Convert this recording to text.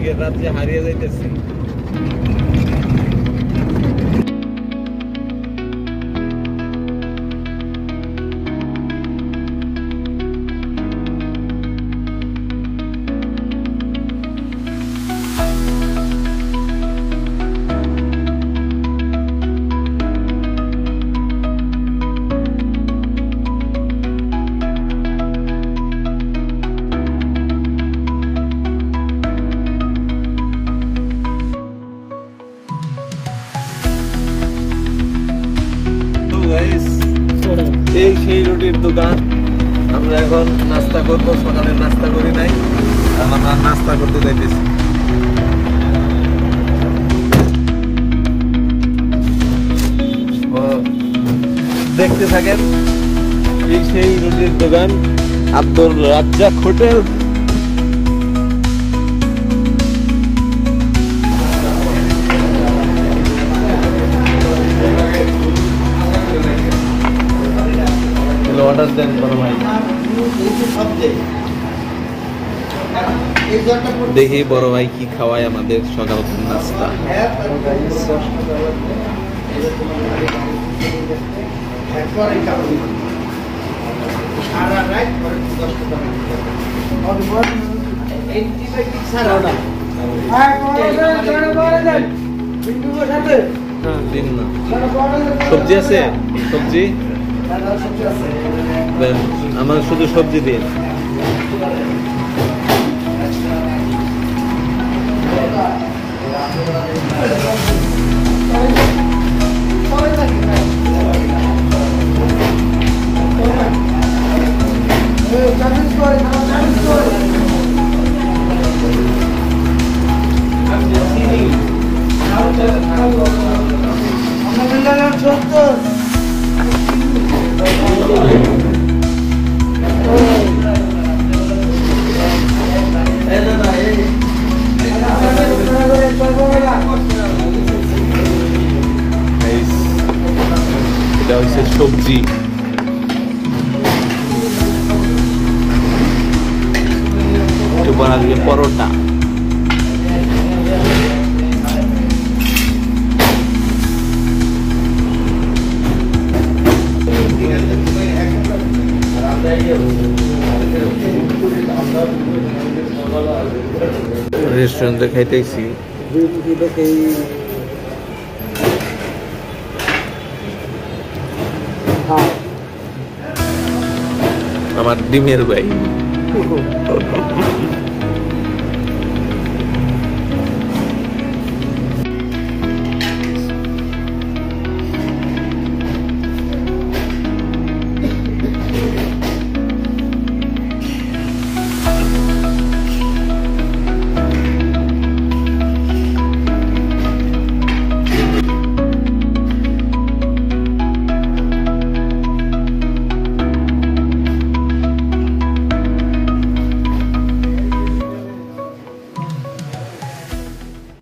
মেঘের রাত্রে হারিয়ে যাইতেছি। এই সেই রুটির দোকান। আমরা এখন নাস্তা করবো, সকালে নাস্তা করি নাই, আমরা নাস্তা করতে যাইতেছি। দেখতে থাকেন, এই সেই রুটির দোকান, আব্দুর রাজ্জাক হোটেল। অর্ডার দেন বড় ভাই। দেখি বড় ভাই কি খাওয়ায় আমাদের সকাল নাস্তা। দিন না, সবজি আছে? সবজি আমার শুধু সবজি দিন। এটা হচ্ছে সবজি, একটু বানালে পরোটা। রেস্টুরেন্টে খাইতেছি। আমার ডিমের ভাই।